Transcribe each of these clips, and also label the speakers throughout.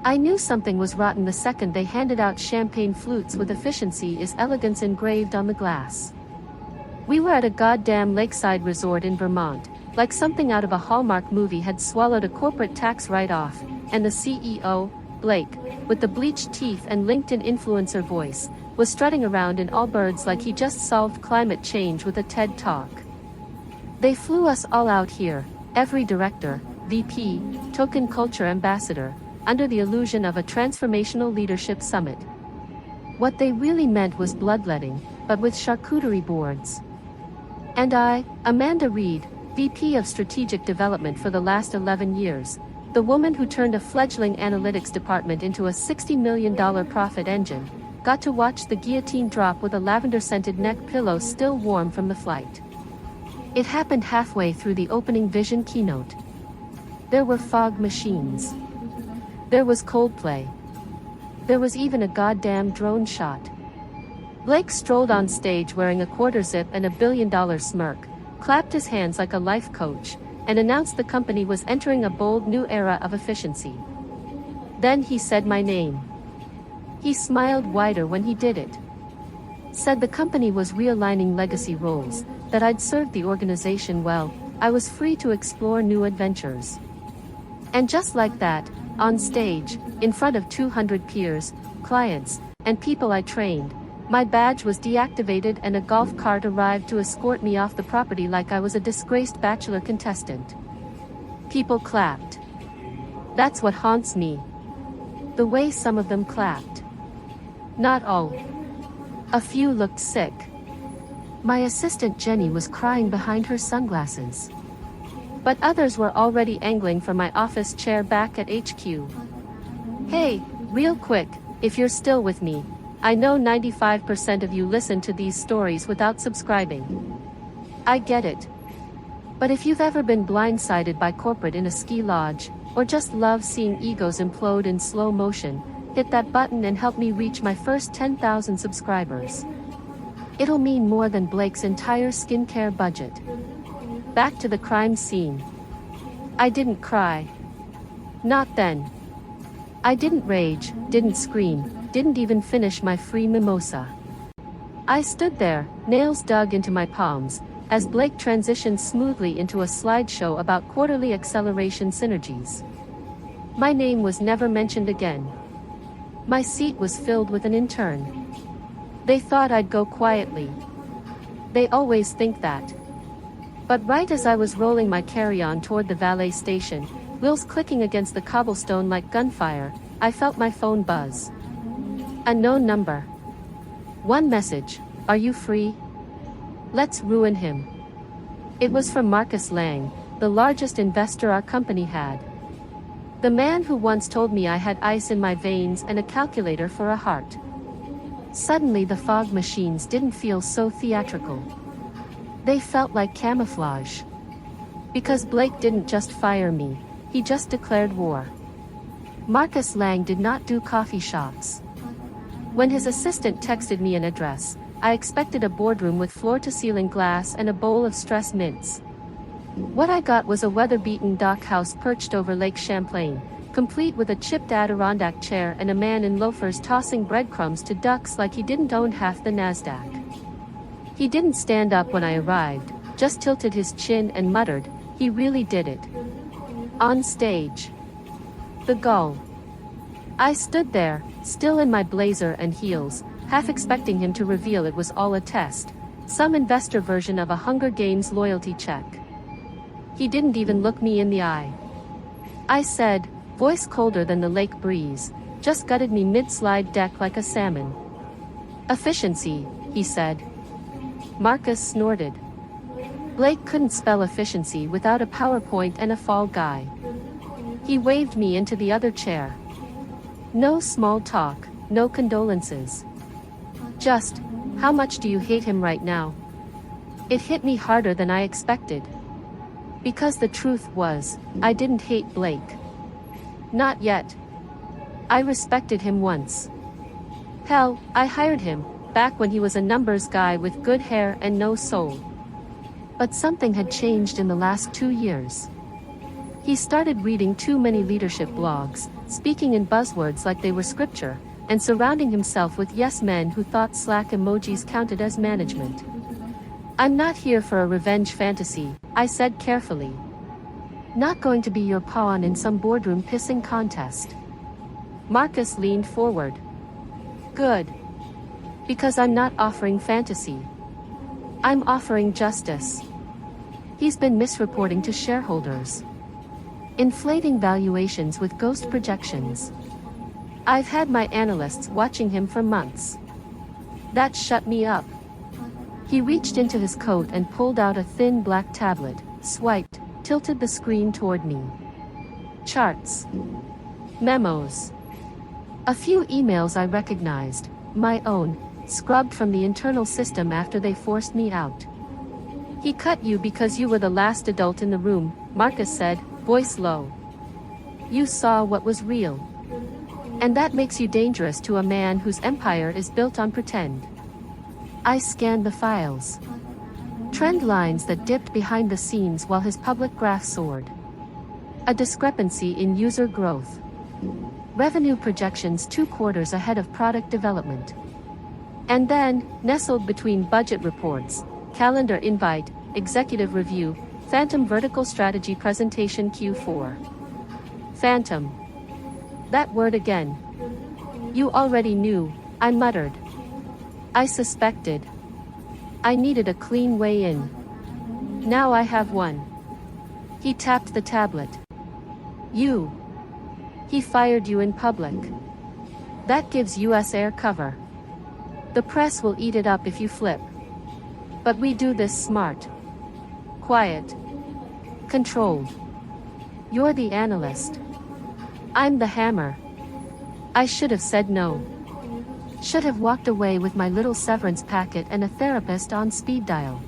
Speaker 1: I knew something was rotten the second they handed out champagne flutes with "efficiency is elegance" engraved on the glass. We were at a goddamn lakeside resort in Vermont, like something out of a Hallmark movie had swallowed a corporate tax write-off, and the CEO, Blake, with the bleached teeth and LinkedIn influencer voice, was strutting around in all birds like he just solved climate change with a TED Talk. They flew us all out here, every director, VP, token culture ambassador, under the illusion of a transformational leadership summit. What they really meant was bloodletting, but with charcuterie boards. And I, Amanda Reed, VP of Strategic Development for the last 11 years, the woman who turned a fledgling analytics department into a $60 million profit engine, got to watch the guillotine drop with a lavender-scented neck pillow still warm from the flight. It happened halfway through the opening vision keynote. There were fog machines. There was Coldplay. There was even a goddamn drone shot. Blake strolled on stage wearing a quarter zip and a billion-dollar smirk, clapped his hands like a life coach, and announced the company was entering a bold new era of efficiency. Then he said my name. He smiled wider when he did it. Said the company was realigning legacy roles, that I'd served the organization well, I was free to explore new adventures. And just like that, on stage, in front of 200 peers, clients, and people I trained, my badge was deactivated and a golf cart arrived to escort me off the property like I was a disgraced bachelor contestant. People clapped. That's what haunts me. The way some of them clapped. Not all. A few looked sick. My assistant Jenny was crying behind her sunglasses. But others were already angling for my office chair back at HQ. Hey, real quick, if you're still with me, I know 95% of you listen to these stories without subscribing. I get it. But if you've ever been blindsided by corporate in a ski lodge, or just love seeing egos implode in slow motion, hit that button and help me reach my first 10,000 subscribers. It'll mean more than Blake's entire skincare budget. Back to the crime scene. I didn't cry. Not then. I didn't rage, didn't scream, didn't even finish my free mimosa. I stood there, nails dug into my palms, as Blake transitioned smoothly into a slideshow about quarterly acceleration synergies. My name was never mentioned again. My seat was filled with an intern. They thought I'd go quietly. They always think that. But right as I was rolling my carry-on toward the valet station, wheels clicking against the cobblestone like gunfire, I felt my phone buzz. Unknown number. One message: "Are you free? Let's ruin him." It was from Marcus Lang, the largest investor our company had. The man who once told me I had ice in my veins and a calculator for a heart. Suddenly the fog machines didn't feel so theatrical. They felt like camouflage. Because Blake didn't just fire me, he just declared war. Marcus Lang did not do coffee shops. When his assistant texted me an address, I expected a boardroom with floor-to-ceiling glass and a bowl of stress mints. What I got was a weather-beaten dock house perched over Lake Champlain, complete with a chipped Adirondack chair and a man in loafers tossing breadcrumbs to ducks like he didn't own half the Nasdaq. He didn't stand up when I arrived, just tilted his chin and muttered, "He really did it." On stage. The gull. I stood there, still in my blazer and heels, half expecting him to reveal it was all a test, some investor version of a Hunger Games loyalty check. He didn't even look me in the eye. I said, voice colder than the lake breeze, just gutted me mid-slide deck like a salmon. "Efficiency," he said. Marcus snorted. Blake couldn't spell efficiency without a PowerPoint and a fall guy. He waved me into the other chair. No small talk, no condolences. Just, "How much do you hate him right now?" It hit me harder than I expected. Because the truth was, I didn't hate Blake. Not yet. I respected him once. Hell, I hired him, back when he was a numbers guy with good hair and no soul. But something had changed in the last 2 years. He started reading too many leadership blogs, speaking in buzzwords like they were scripture, and surrounding himself with yes men who thought Slack emojis counted as management. I'm not here for a revenge fantasy, I said carefully. Not going to be your pawn in some boardroom pissing contest. Marcus leaned forward. Good. Because I'm not offering fantasy. I'm offering justice. He's been misreporting to shareholders. Inflating valuations with ghost projections. I've had my analysts watching him for months. That shut me up. He reached into his coat and pulled out a thin black tablet, swiped, tilted the screen toward me. Charts. Memos. A few emails I recognized, my own, scrubbed from the internal system after they forced me out. He cut you because you were the last adult in the room, Marcus said, voice low. You saw what was real. And that makes you dangerous to a man whose empire is built on pretend. I scanned the files. Trend lines that dipped behind the scenes while his public graph soared. A discrepancy in user growth. Revenue projections 2 quarters ahead of product development. And then, nestled between budget reports, calendar invite, executive review, phantom vertical strategy presentation Q4. Phantom. That word again. You already knew, I muttered. I suspected. I needed a clean way in. Now I have one. He tapped the tablet. You. He fired you in public. That gives US air cover. The press will eat it up if you flip. But we do this smart. Quiet. Controlled. You're the analyst. I'm the hammer. I should have said no. Should have walked away with my little severance packet and a therapist on speed dial.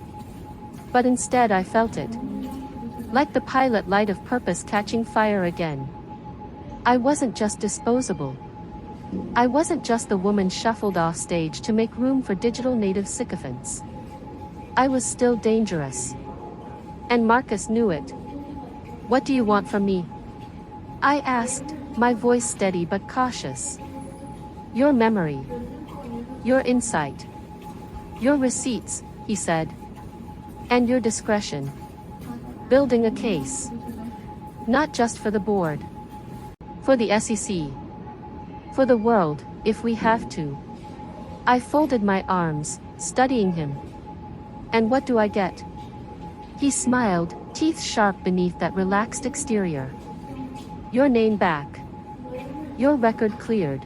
Speaker 1: But instead I felt it. Like the pilot light of purpose catching fire again. I wasn't just disposable. I wasn't just the woman shuffled off stage to make room for digital native sycophants. I was still dangerous. And Marcus knew it. What do you want from me? I asked, my voice steady but cautious. Your memory. Your insight. Your receipts, he said. And your discretion. Building a case. Not just for the board. For the SEC. For the world, if we have to. I folded my arms, studying him. And what do I get? He smiled, teeth sharp beneath that relaxed exterior. Your name back. Your record cleared.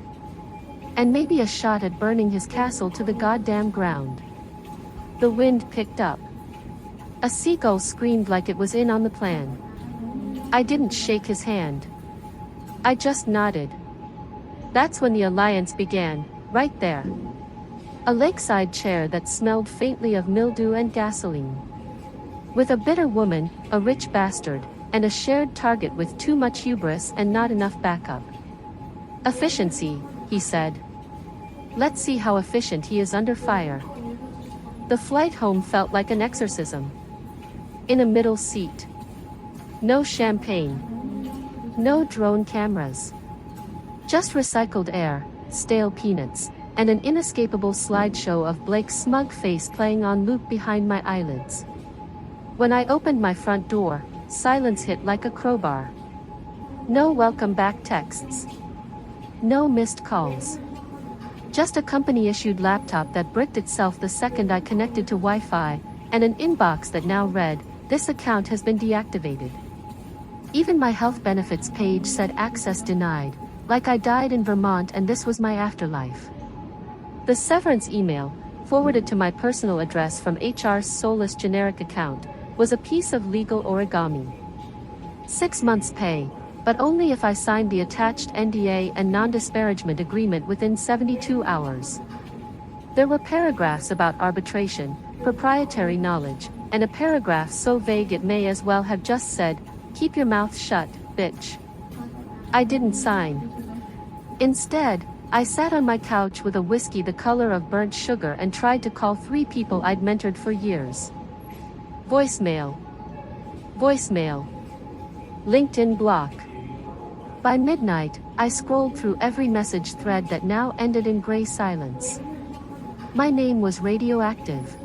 Speaker 1: And maybe a shot at burning his castle to the goddamn ground. The wind picked up. A seagull screamed like it was in on the plan. I didn't shake his hand. I just nodded. That's when the alliance began, right there. A lakeside chair that smelled faintly of mildew and gasoline. With a bitter woman, a rich bastard, and a shared target with too much hubris and not enough backup. Efficiency, he said. Let's see how efficient he is under fire. The flight home felt like an exorcism. In a middle seat. No champagne. No drone cameras. Just recycled air, stale peanuts, and an inescapable slideshow of Blake's smug face playing on loop behind my eyelids. When I opened my front door, silence hit like a crowbar. No welcome back texts. No missed calls. Just a company-issued laptop that bricked itself the second I connected to Wi-Fi, and an inbox that now read, "This account has been deactivated." Even my health benefits page said access denied, like I died in Vermont and this was my afterlife. The severance email, forwarded to my personal address from HR's soulless generic account, was a piece of legal origami. 6 months pay, but only if I signed the attached NDA and non-disparagement agreement within 72 hours. There were paragraphs about arbitration, proprietary knowledge, and a paragraph so vague it may as well have just said, "Keep your mouth shut, bitch." I didn't sign. Instead, I sat on my couch with a whiskey the color of burnt sugar and tried to call 3 people I'd mentored for years. Voicemail. Voicemail. LinkedIn block. By midnight, I scrolled through every message thread that now ended in gray silence. My name was radioactive.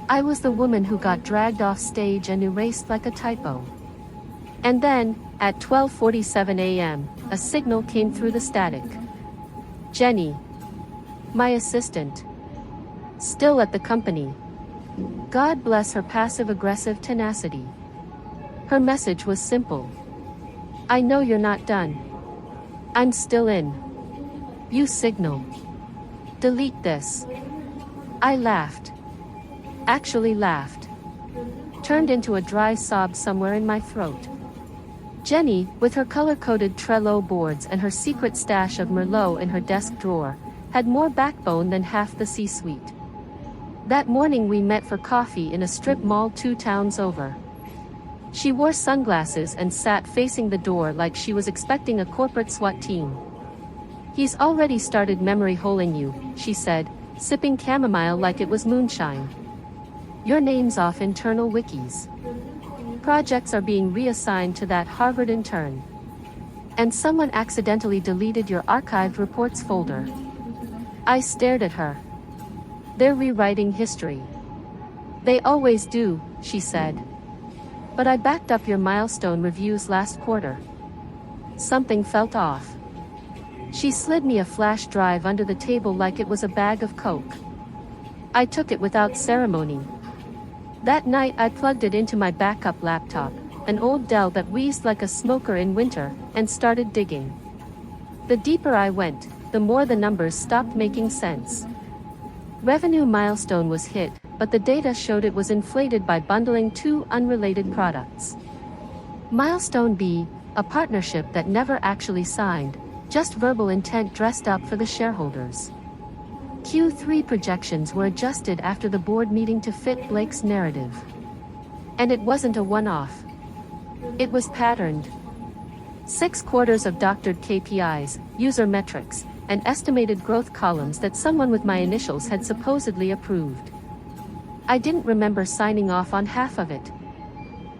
Speaker 1: I was the woman who got dragged off stage and erased like a typo. And then, at 12:47 a.m., a signal came through the static. Jenny. My assistant. Still at the company. God bless her passive-aggressive tenacity. Her message was simple. I know you're not done. I'm still in. You signal. Delete this. I laughed. Actually laughed. Turned into a dry sob somewhere in my throat. Jenny, with her color-coded Trello boards and her secret stash of Merlot in her desk drawer, had more backbone than half the C-suite. That morning we met for coffee in a strip mall 2 towns over. She wore sunglasses and sat facing the door like she was expecting a corporate SWAT team. He's already started memory holing you, she said, sipping chamomile like it was moonshine. Your name's off internal wikis. Projects are being reassigned to that Harvard intern. And someone accidentally deleted your archived reports folder. I stared at her. They're rewriting history. They always do, she said. But I backed up your milestone reviews last quarter. Something felt off. She slid me a flash drive under the table like it was a bag of coke. I took it without ceremony. That night I plugged it into my backup laptop, an old Dell that wheezed like a smoker in winter, and started digging. The deeper I went, the more the numbers stopped making sense. Revenue milestone was hit, but the data showed it was inflated by bundling 2 unrelated products. Milestone B, a partnership that never actually signed, just verbal intent dressed up for the shareholders. Q3 projections were adjusted after the board meeting to fit Blake's narrative. And it wasn't a one-off. It was patterned. 6 quarters of doctored KPIs, user metrics, and estimated growth columns that someone with my initials had supposedly approved. I didn't remember signing off on half of it.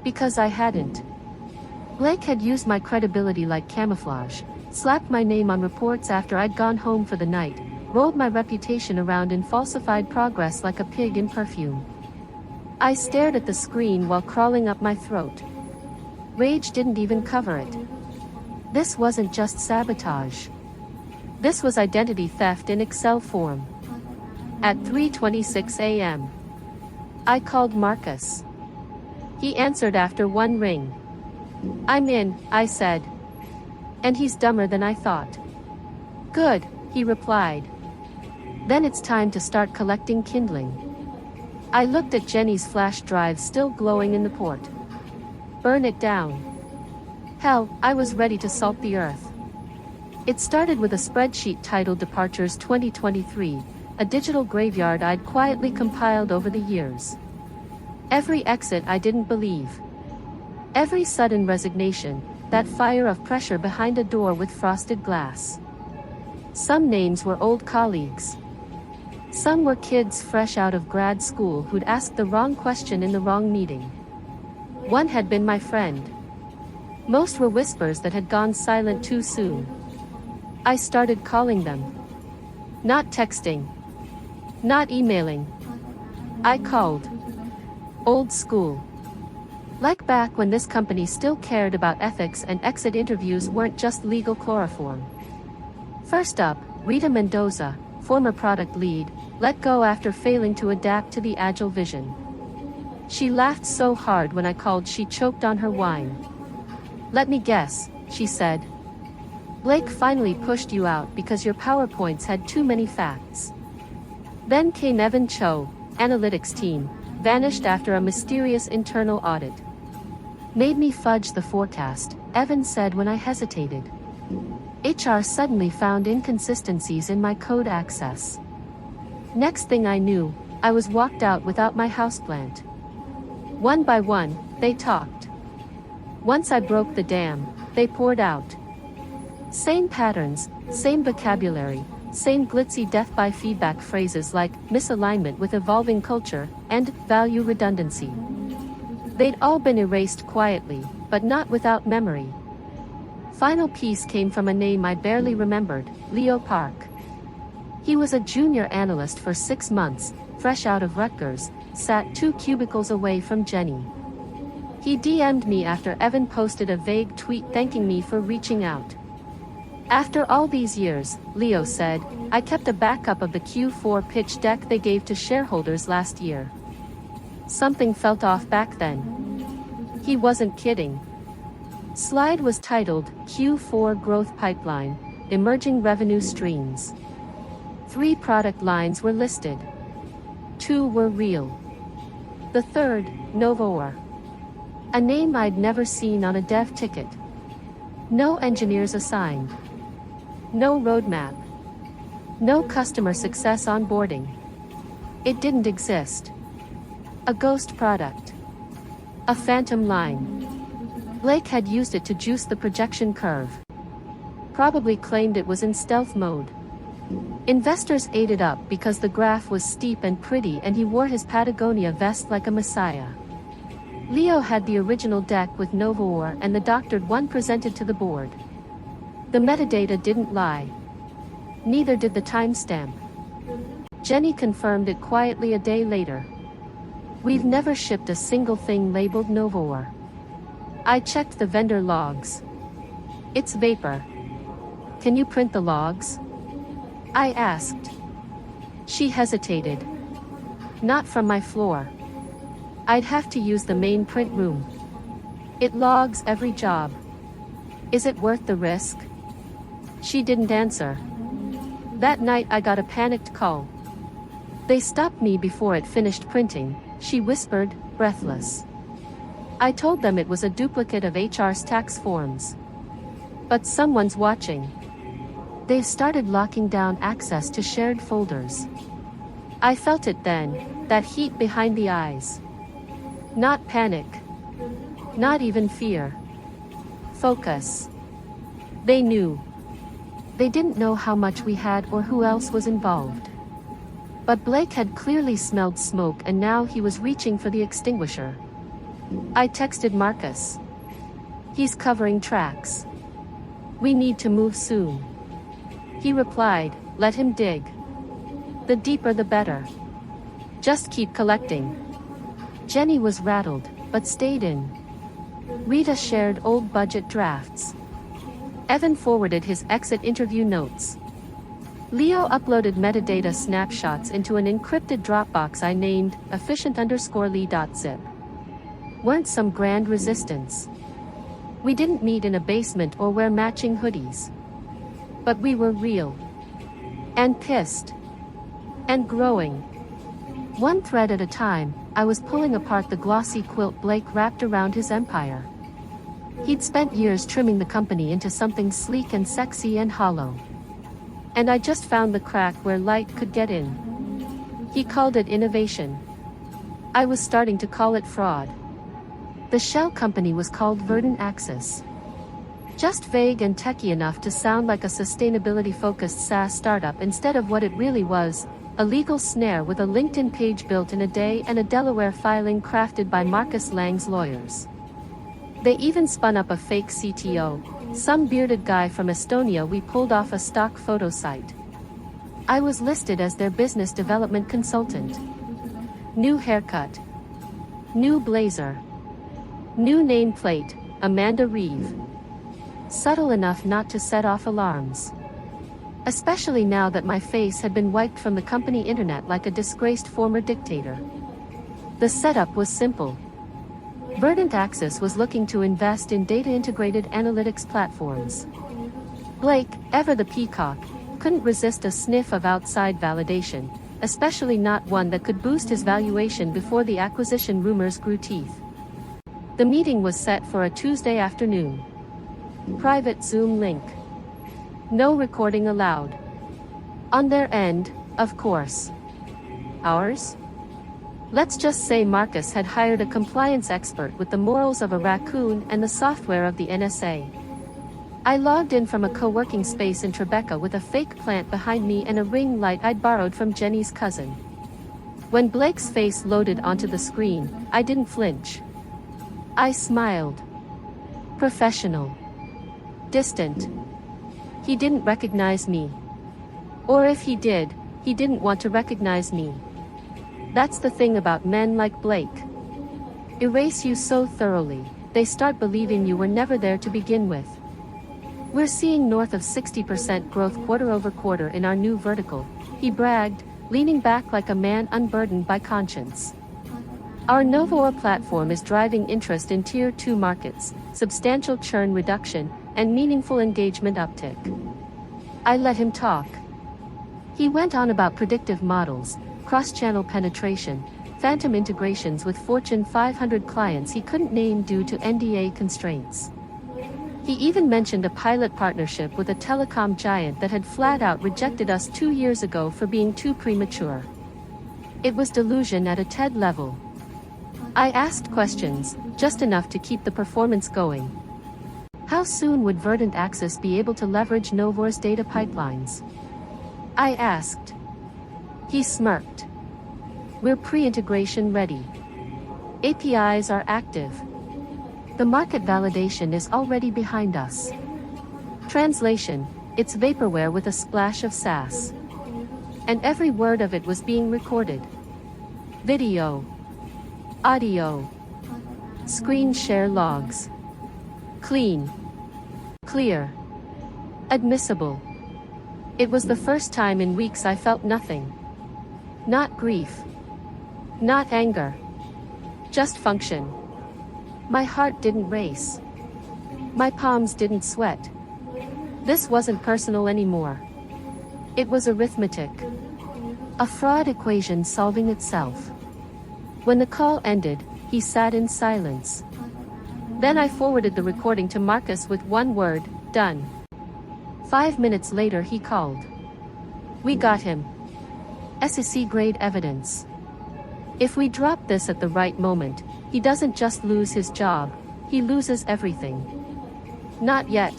Speaker 1: Because I hadn't. Blake had used my credibility like camouflage, slapped my name on reports after I'd gone home for the night, rolled my reputation around in falsified progress like a pig in perfume. I stared at the screen while crawling up my throat. Rage didn't even cover it. This wasn't just sabotage. This was identity theft in Excel form. At 3:26 a.m. I called Marcus. He answered after 1 ring. I'm in, I said. And he's dumber than I thought. Good, he replied. Then it's time to start collecting kindling. I looked at Jenny's flash drive still glowing in the port. Burn it down. Hell, I was ready to salt the earth. It started with a spreadsheet titled Departures 2023, a digital graveyard I'd quietly compiled over the years. Every exit I didn't believe. Every sudden resignation, that fire of pressure behind a door with frosted glass. Some names were old colleagues. Some were kids fresh out of grad school who'd asked the wrong question in the wrong meeting. One had been my friend. Most were whispers that had gone silent too soon. I started calling them. Not texting. Not emailing. I called. Old school. Like back when this company still cared about ethics and exit interviews weren't just legal chloroform. First up, Rita Mendoza, former product lead, let go after failing to adapt to the agile vision. She laughed so hard when I called she choked on her wine. Let me guess, she said. Blake finally pushed you out because your PowerPoints had too many facts. Then came Evan Cho, analytics team, vanished after a mysterious internal audit. Made me fudge the forecast, Evan said when I hesitated. HR suddenly found inconsistencies in my code access. Next thing I knew, I was walked out without my houseplant. One by one, they talked. Once I broke the dam, they poured out. Same patterns, same vocabulary, same glitzy death by feedback phrases like misalignment with evolving culture and value redundancy. They'd all been erased quietly, but not without memory. Final piece came from a name I barely remembered, Leo Park. He was a junior analyst for 6 months, fresh out of Rutgers, sat 2 cubicles away from Jenny. He DM'd me after Evan posted a vague tweet thanking me for reaching out. After all these years, Leo said, I kept a backup of the Q4 pitch deck they gave to shareholders last year. Something felt off back then. He wasn't kidding. Slide was titled, Q4 Growth Pipeline, Emerging Revenue Streams. 3 product lines were listed. 2 were real. The third, Novoor. A name I'd never seen on a dev ticket. No engineers assigned. No roadmap. No customer success onboarding. It didn't exist. A ghost product. A phantom line. Blake had used it to juice the projection curve. Probably claimed it was in stealth mode. Investors ate it up because the graph was steep and pretty and he wore his Patagonia vest like a messiah. Leo had the original deck with Novoor and the doctored one presented to the board. The metadata didn't lie. Neither did the timestamp. Jenny confirmed it quietly a day later. We've never shipped a single thing labeled Novoor. I checked the vendor logs. It's vapor. Can you print the logs? I asked. She hesitated. Not from my floor. I'd have to use the main print room. It logs every job. Is it worth the risk? She didn't answer. That night I got a panicked call. They stopped me before it finished printing, she whispered, breathless. I told them it was a duplicate of HR's tax forms. But someone's watching. They've started locking down access to shared folders. I felt it then, that heat behind the eyes. Not panic. Not even fear. Focus. They knew. They didn't know how much we had or who else was involved. But Blake had clearly smelled smoke and now he was reaching for the extinguisher. I texted Marcus. He's covering tracks. We need to move soon. He replied, let him dig. The deeper the better. Just keep collecting. Jenny was rattled, but stayed in. Rita shared old budget drafts. Evan forwarded his exit interview notes. Leo uploaded metadata snapshots into an encrypted Dropbox I named efficient_lee.zip. Weren't some grand resistance. We didn't meet in a basement or wear matching hoodies. But we were real. And pissed. And growing. One thread at a time, I was pulling apart the glossy quilt Blake wrapped around his empire. He'd spent years trimming the company into something sleek and sexy and hollow. And I just found the crack where light could get in. He called it innovation. I was starting to call it fraud. The shell company was called Verdant Axis. Just vague and techy enough to sound like a sustainability-focused SaaS startup instead of what it really was, a legal snare with a LinkedIn page built in a day and a Delaware filing crafted by Marcus Lang's lawyers. They even spun up a fake CTO, some bearded guy from Estonia we pulled off a stock photo site. I was listed as their business development consultant. New haircut. New blazer. New nameplate, Amanda Reeve. Subtle enough not to set off alarms. Especially now that my face had been wiped from the company internet like a disgraced former dictator. The setup was simple. Verdant Axis was looking to invest in data-integrated analytics platforms. Blake, ever the peacock, couldn't resist a sniff of outside validation, especially not one that could boost his valuation before the acquisition rumors grew teeth. The meeting was set for a Tuesday afternoon. Private Zoom link. No recording allowed. On their end, of course. Ours? Let's just say Marcus had hired a compliance expert with the morals of a raccoon and the software of the NSA. I logged in from a co-working space in Tribeca with a fake plant behind me and a ring light I'd borrowed from Jenny's cousin. When Blake's face loaded onto the screen, I didn't flinch. I smiled. Professional. Distant. He didn't recognize me. Or if he did, he didn't want to recognize me. That's the thing about men like Blake. Erase you so thoroughly, they start believing you were never there to begin with. We're seeing north of 60% growth quarter over quarter in our new vertical, he bragged, leaning back like a man unburdened by conscience. Our Novoa platform is driving interest in Tier 2 markets, substantial churn reduction, and meaningful engagement uptick. I let him talk. He went on about predictive models, cross-channel penetration, phantom integrations with Fortune 500 clients he couldn't name due to NDA constraints. He even mentioned a pilot partnership with a telecom giant that had flat out rejected us 2 years ago for being too premature. It was delusion at a TED level. I asked questions, just enough to keep the performance going. How soon would Verdant Access be able to leverage Novoa's data pipelines? I asked. He smirked. We're pre-integration ready. APIs are active. The market validation is already behind us. Translation, it's vaporware with a splash of SaaS. And every word of it was being recorded. Video. Audio. Screen share logs. Clean. Clear. Admissible. It was the first time in weeks I felt nothing. Not grief. Not anger. Just function. My heart didn't race. My palms didn't sweat. This wasn't personal anymore. It was arithmetic. A fraud equation solving itself. When the call ended, he sat in silence. Then I forwarded the recording to Marcus with one word, done. 5 minutes later he called. We got him. SEC-grade evidence. If we drop this at the right moment, he doesn't just lose his job, he loses everything. Not yet.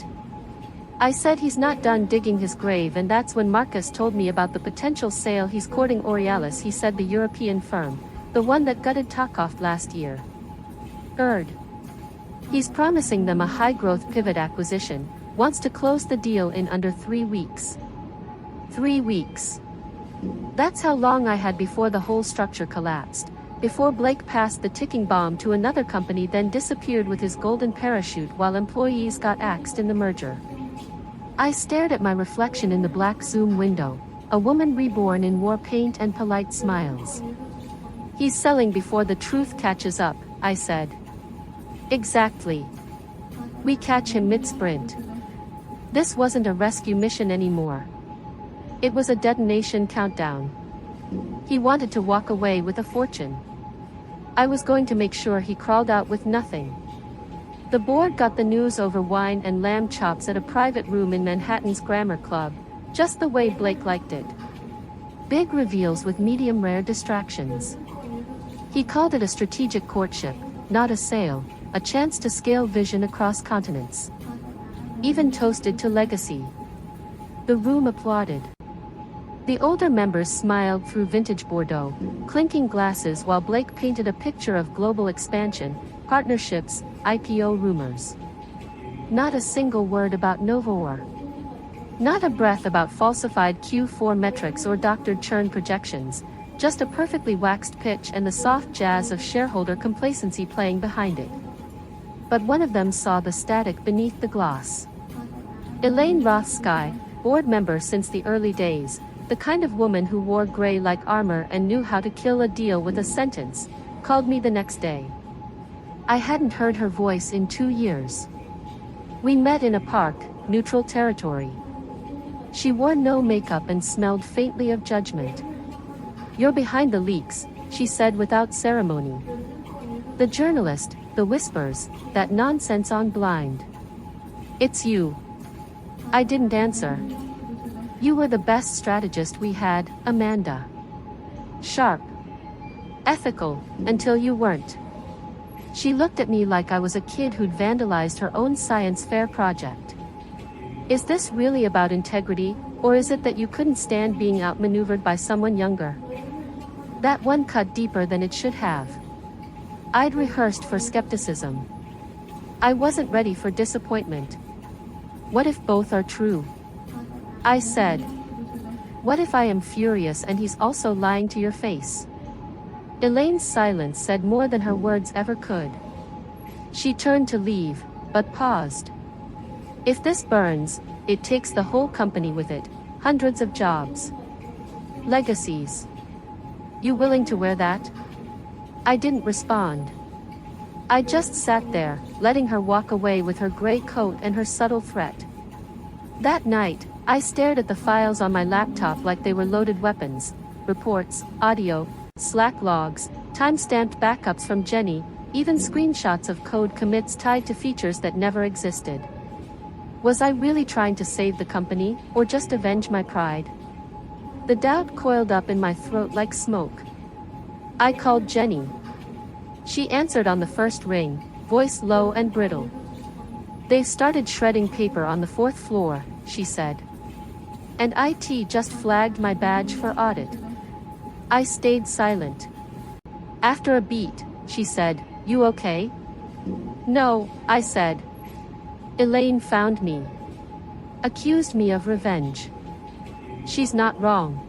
Speaker 1: I said he's not done digging his grave, and that's when Marcus told me about the potential sale. He's courting Aurealis, he said, the European firm, the one that gutted Takeoff last year. He's promising them a high-growth pivot acquisition, wants to close the deal in under 3 weeks. 3 weeks. That's how long I had before the whole structure collapsed, before Blake passed the ticking bomb to another company, then disappeared with his golden parachute while employees got axed in the merger. I stared at my reflection in the black Zoom window, a woman reborn in war paint and polite smiles. He's selling before the truth catches up, I said. Exactly. We catch him mid-sprint. This wasn't a rescue mission anymore. It was a detonation countdown. He wanted to walk away with a fortune. I was going to make sure he crawled out with nothing. The board got the news over wine and lamb chops at a private room in Manhattan's Grammar Club, just the way Blake liked it. Big reveals with medium-rare distractions. He called it a strategic courtship, not a sale, a chance to scale vision across continents. Even toasted to legacy. The room applauded. The older members smiled through vintage Bordeaux, clinking glasses while Blake painted a picture of global expansion, partnerships, IPO rumors. Not a single word about Novoa. Not a breath about falsified Q4 metrics or doctored churn projections, just a perfectly waxed pitch and the soft jazz of shareholder complacency playing behind it. But one of them saw the static beneath the gloss. Elaine Rothsky, board member since the early days, the kind of woman who wore gray like armor and knew how to kill a deal with a sentence, called me the next day. I hadn't heard her voice in 2 years. We met in a park, neutral territory. She wore no makeup and smelled faintly of judgment. You're behind the leaks, she said without ceremony. The journalist, the whispers, that nonsense on Blind. It's you. I didn't answer. You were the best strategist we had, Amanda. Sharp. Ethical, until you weren't. She looked at me like I was a kid who'd vandalized her own science fair project. Is this really about integrity, or is it that you couldn't stand being outmaneuvered by someone younger? That one cut deeper than it should have. I'd rehearsed for skepticism. I wasn't ready for disappointment. What if both are true? I said. What if I am furious and he's also lying to your face? Elaine's silence said more than her words ever could. She turned to leave, but paused. If this burns, it takes the whole company with it, hundreds of jobs. Legacies. You willing to wear that? I didn't respond. I just sat there, letting her walk away with her gray coat and her subtle threat. That night, I stared at the files on my laptop like they were loaded weapons, reports, audio, Slack logs, time-stamped backups from Jenny, even screenshots of code commits tied to features that never existed. Was I really trying to save the company, or just avenge my pride? The doubt coiled up in my throat like smoke. I called Jenny. She answered on the first ring, voice low and brittle. They've started shredding paper on the 4th floor, she said. And IT just flagged my badge for audit. I stayed silent. After a beat, she said, "You okay?" "No," I said. Elaine found me. Accused me of revenge. She's not wrong.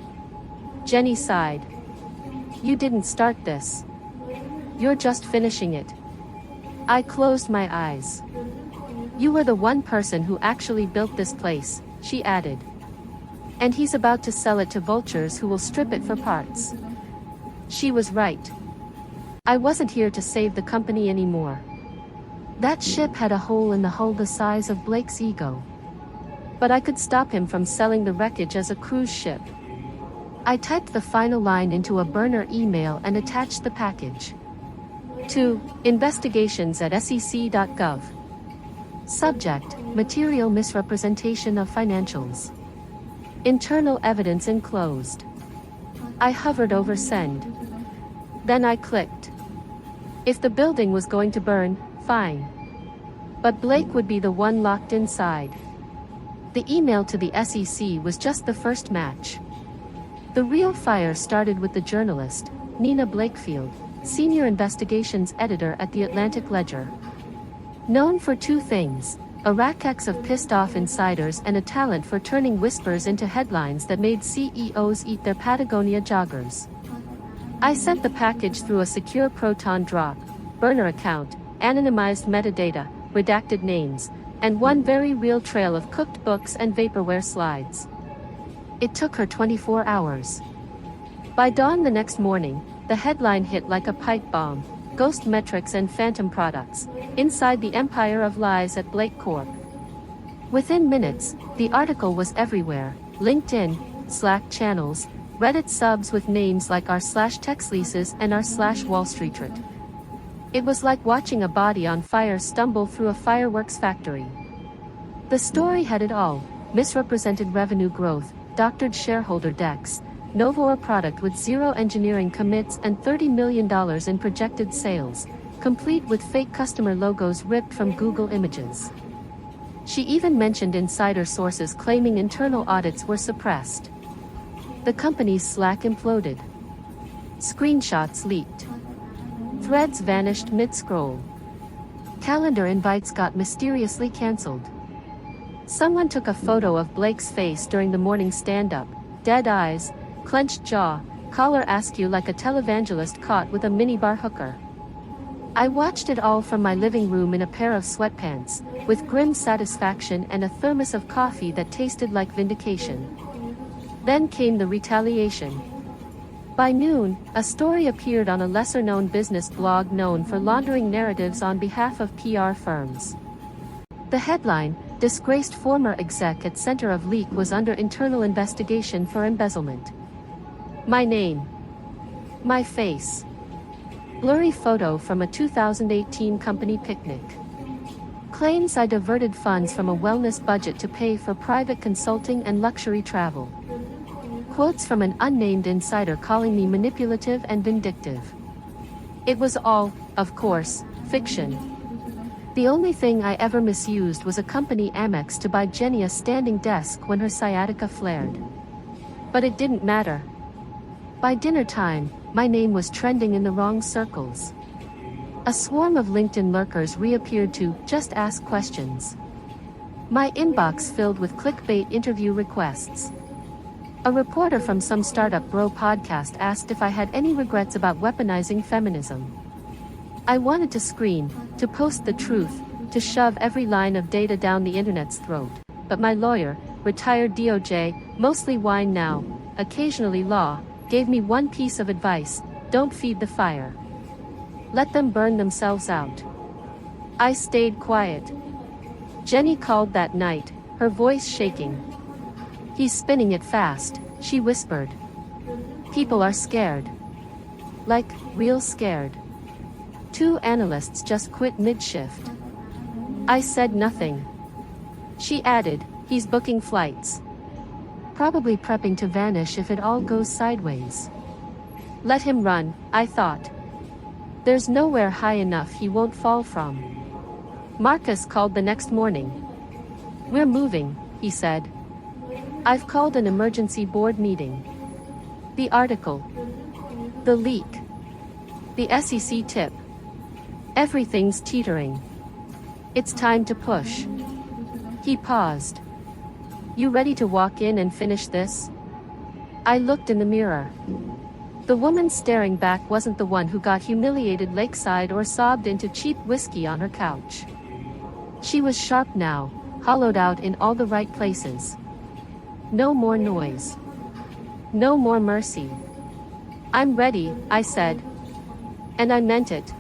Speaker 1: Jenny sighed. You didn't start this. You're just finishing it. I closed my eyes. You were the one person who actually built this place, she added. And he's about to sell it to vultures who will strip it for parts. She was right. I wasn't here to save the company anymore. That ship had a hole in the hull the size of Blake's ego. But I could stop him from selling the wreckage as a cruise ship. I typed the final line into a burner email and attached the package. To investigations@sec.gov. Subject: Material misrepresentation of financials. Internal evidence enclosed. I hovered over send. Then I clicked. If the building was going to burn, fine. But Blake would be the one locked inside. The email to the SEC was just the first match. The real fire started with the journalist, Nina Blakefield, senior investigations editor at the Atlantic Ledger. Known for two things: a racket of pissed-off insiders and a talent for turning whispers into headlines that made CEOs eat their Patagonia joggers. I sent the package through a secure Proton drop, burner account, anonymized metadata, redacted names, and one very real trail of cooked books and vaporware slides. It took her 24 hours. By dawn the next morning, the headline hit like a pipe bomb: Ghost Metrics and Phantom Products, Inside the Empire of Lies at Blake Corp. Within minutes, the article was everywhere: LinkedIn, Slack channels, Reddit subs with names like r/TextLeases and r/Wall Street. It was like watching a body on fire stumble through a fireworks factory. The story had it all: misrepresented revenue growth, doctored shareholder decks, Novoa product with zero engineering commits and $30 million in projected sales, complete with fake customer logos ripped from Google Images. She even mentioned insider sources claiming internal audits were suppressed. The company's Slack imploded. Screenshots leaked. Threads vanished mid-scroll. Calendar invites got mysteriously cancelled. Someone took a photo of Blake's face during the morning stand-up: dead eyes, clenched jaw, collar askew like a televangelist caught with a minibar hooker. I watched it all from my living room in a pair of sweatpants, with grim satisfaction and a thermos of coffee that tasted like vindication. Then came the retaliation. By noon, a story appeared on a lesser-known business blog known for laundering narratives on behalf of PR firms. The headline: Disgraced former exec at center of leak was under internal investigation for embezzlement. My name. My face. Blurry photo from a 2018 company picnic. Claims I diverted funds from a wellness budget to pay for private consulting and luxury travel. Quotes from an unnamed insider calling me manipulative and vindictive. It was all, of course, fiction. The only thing I ever misused was a company Amex to buy Jenny a standing desk when her sciatica flared. But it didn't matter. By dinner time, my name was trending in the wrong circles. A swarm of LinkedIn lurkers reappeared to just ask questions. My inbox filled with clickbait interview requests. A reporter from some startup bro podcast asked if I had any regrets about weaponizing feminism. I wanted to scream, to post the truth, to shove every line of data down the internet's throat, but my lawyer, retired DOJ, mostly wine now, occasionally law, gave me one piece of advice: don't feed the fire. Let them burn themselves out. I stayed quiet. Jenny called that night, her voice shaking. He's spinning it fast, she whispered. People are scared. Like, real scared. 2 analysts just quit mid-shift. I said nothing. She added, he's booking flights. Probably prepping to vanish if it all goes sideways. Let him run, I thought. There's nowhere high enough he won't fall from. Marcus called the next morning. We're moving, he said. I've called an emergency board meeting. The article. The leak. The SEC tip. Everything's teetering. It's time to push. He paused. You ready to walk in and finish this? I looked in the mirror. The woman staring back wasn't the one who got humiliated lakeside or sobbed into cheap whiskey on her couch. She was sharp now, hollowed out in all the right places. No more noise. No more mercy. I'm ready, I said. And I meant it.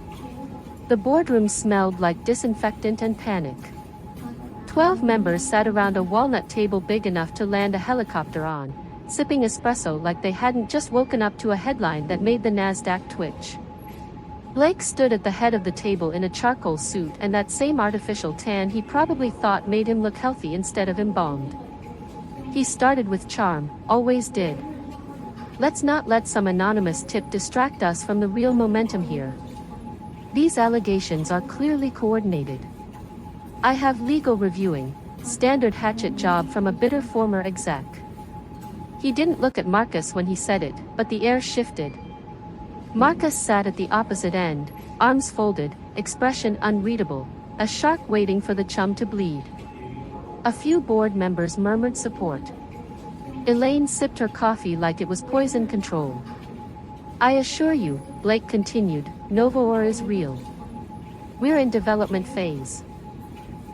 Speaker 1: The boardroom smelled like disinfectant and panic. 12 members sat around a walnut table big enough to land a helicopter on, sipping espresso like they hadn't just woken up to a headline that made the Nasdaq twitch. Blake stood at the head of the table in a charcoal suit and that same artificial tan he probably thought made him look healthy instead of embalmed. He started with charm, always did. Let's not let some anonymous tip distract us from the real momentum here. These allegations are clearly coordinated. I have legal reviewing, standard hatchet job from a bitter former exec. He didn't look at Marcus when he said it, but the air shifted. Marcus sat at the opposite end, arms folded, expression unreadable, a shark waiting for the chum to bleed. A few board members murmured support. Elaine sipped her coffee like it was poison control. I assure you, Blake continued, Novoor is real. We're in development phase.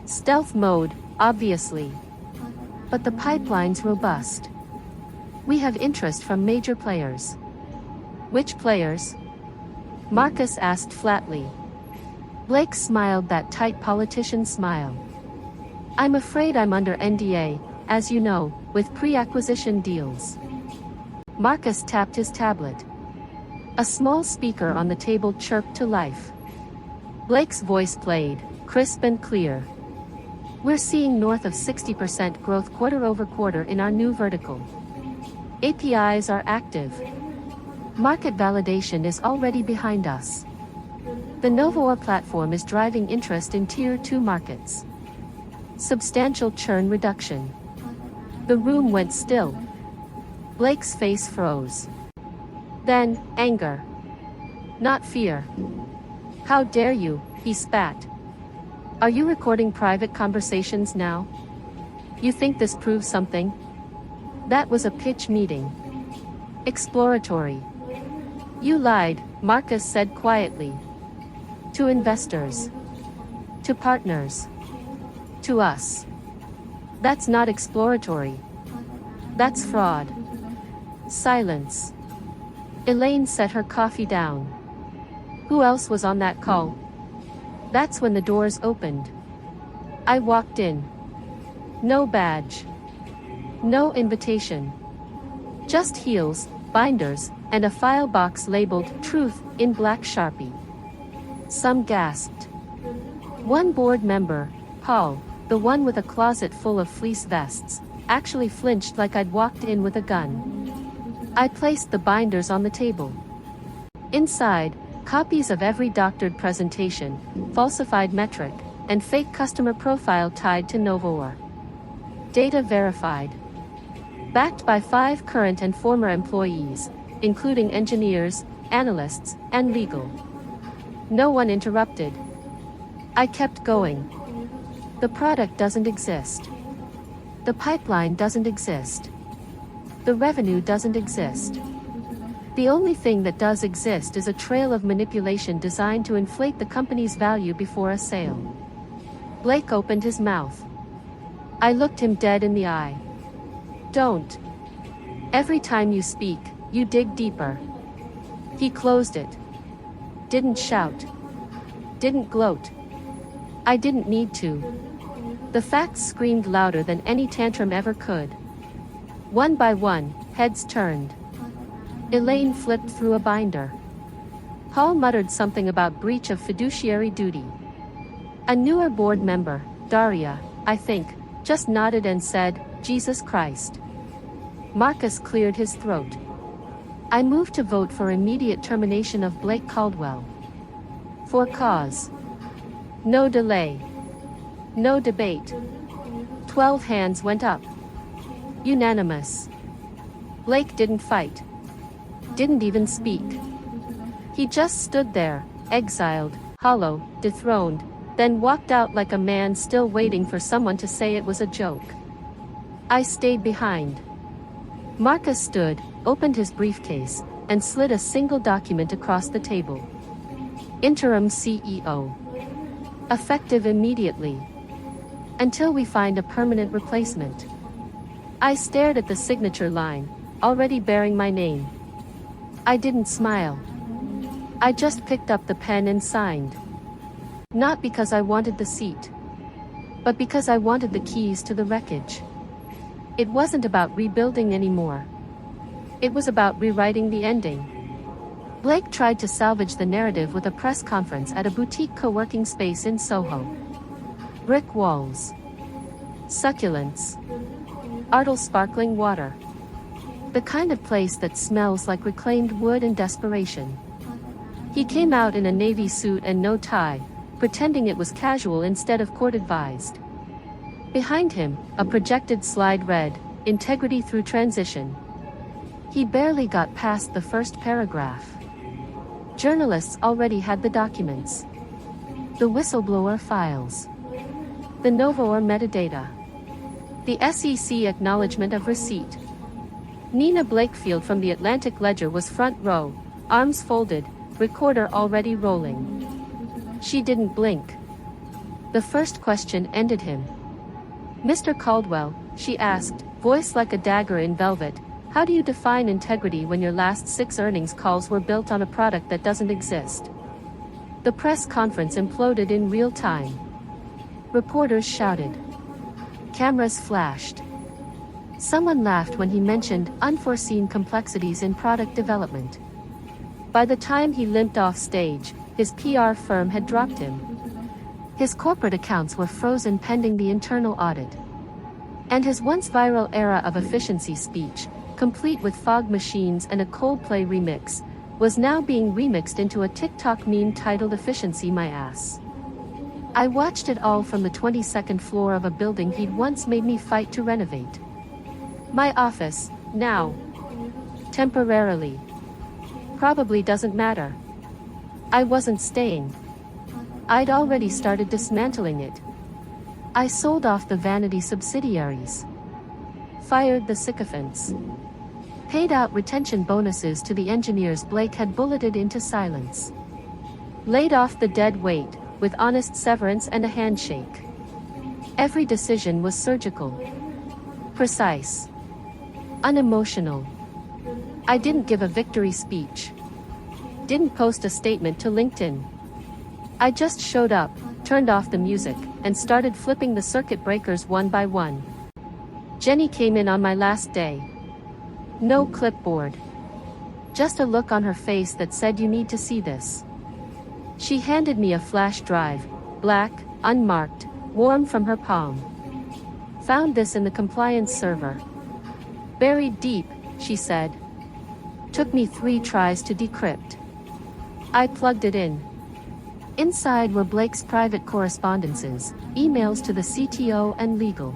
Speaker 1: Stealth mode, obviously. But the pipeline's robust. We have interest from major players. Which players? Marcus asked flatly. Blake smiled that tight politician smile. I'm afraid I'm under NDA, as you know, with pre-acquisition deals. Marcus tapped his tablet. A small speaker on the table chirped to life. Blake's voice played, crisp and clear. We're seeing north of 60% growth quarter over quarter in our new vertical. APIs are active. Market validation is already behind us. The Novoor platform is driving interest in Tier 2 markets. Substantial churn reduction. The room went still. Blake's face froze. Then, anger. Not fear. How dare you, he spat. Are you recording private conversations now? You think this proves something? That was a pitch meeting. Exploratory. You lied, Marcus said quietly. To investors. To partners. To us. That's not exploratory. That's fraud. Silence. Elaine set her coffee down. Who else was on that call? That's when the doors opened. I walked in. No badge. No invitation. Just heels, binders, and a file box labeled Truth in black Sharpie. Some gasped. One board member, Paul, the one with a closet full of fleece vests, actually flinched like I'd walked in with a gun. I placed the binders on the table. Inside, copies of every doctored presentation, falsified metric, and fake customer profile tied to Novoor. Data verified. Backed by 5 current and former employees, including engineers, analysts, and legal. No one interrupted. I kept going. The product doesn't exist. The pipeline doesn't exist. The revenue doesn't exist. The only thing that does exist is a trail of manipulation designed to inflate the company's value before a sale. Blake opened his mouth. I looked him dead in the eye. Don't. Every time you speak, you dig deeper. He closed it. Didn't shout. Didn't gloat. I didn't need to. The facts screamed louder than any tantrum ever could. One by one, heads turned. Elaine flipped through a binder. Paul muttered something about breach of fiduciary duty. A newer board member, Daria, I think, just nodded and said, Jesus Christ. Marcus cleared his throat. I moved to vote for immediate termination of Blake Caldwell. For cause. No delay. No debate. 12 hands went up. Unanimous. Blake didn't fight. Didn't even speak. He just stood there, exiled, hollow, dethroned, then walked out like a man still waiting for someone to say it was a joke. I stayed behind. Marcus stood, opened his briefcase, and slid a single document across the table. Interim CEO. Effective immediately. Until we find a permanent replacement. I stared at the signature line, already bearing my name. I didn't smile. I just picked up the pen and signed. Not because I wanted the seat, but because I wanted the keys to the wreckage. It wasn't about rebuilding anymore. It was about rewriting the ending. Blake tried to salvage the narrative with a press conference at a boutique co-working space in Soho. Brick walls. Succulents. Artl sparkling water. The kind of place that smells like reclaimed wood and desperation. He came out in a navy suit and no tie, pretending it was casual instead of court-advised. Behind him, a projected slide read, Integrity through transition. He barely got past the first paragraph. Journalists already had the documents. The whistleblower files. The Novor metadata. The SEC acknowledgement of receipt. Nina Blakefield from the Atlantic Ledger was front row, arms folded, recorder already rolling. She didn't blink. The first question ended him. Mr. Caldwell, she asked, voice like a dagger in velvet, how do you define integrity when your last 6 earnings calls were built on a product that doesn't exist? The press conference imploded in real time. Reporters shouted. Cameras flashed. Someone laughed when he mentioned unforeseen complexities in product development. By the time he limped off stage, his PR firm had dropped him. His corporate accounts were frozen pending the internal audit. And his once viral era of efficiency speech, complete with fog machines and a Coldplay remix, was now being remixed into a TikTok meme titled Efficiency My Ass. I watched it all from the 22nd floor of a building he'd once made me fight to renovate. My office, now. Temporarily. Probably doesn't matter. I wasn't staying. I'd already started dismantling it. I sold off the vanity subsidiaries. Fired the sycophants. Paid out retention bonuses to the engineers Blake had bulleted into silence. Laid off the dead weight, with honest severance and a handshake. Every decision was surgical. Precise. Unemotional. I didn't give a victory speech. Didn't post a statement to LinkedIn. I just showed up, turned off the music, and started flipping the circuit breakers one by one. Jenny came in on my last day. No clipboard. Just a look on her face that said you need to see this. She handed me a flash drive, black, unmarked, warm from her palm. Found this in the compliance server. Buried deep, she said. Took me 3 tries to decrypt. I plugged it in. Inside were Blake's private correspondences, emails to the CTO and legal.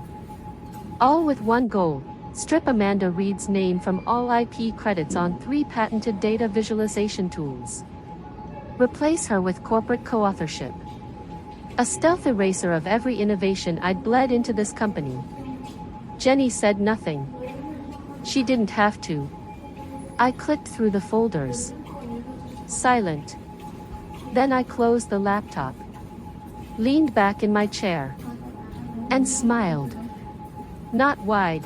Speaker 1: All with one goal, strip Amanda Reed's name from all IP credits on 3 patented data visualization tools. Replace her with corporate co-authorship. A stealth eraser of every innovation I'd bled into this company. Jenny said nothing. She didn't have to. I clicked through the folders. Silent. Then I closed the laptop. Leaned back in my chair. And smiled. Not wide.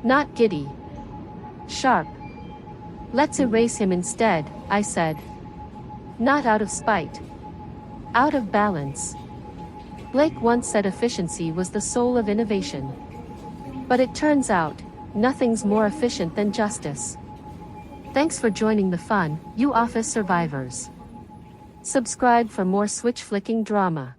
Speaker 1: Not giddy. Sharp. Let's erase him instead, I said. Not out of spite. Out of balance. Blake once said efficiency was the soul of innovation. But it turns out, nothing's more efficient than justice. Thanks for joining the fun, you office survivors. Subscribe for more switch flicking drama.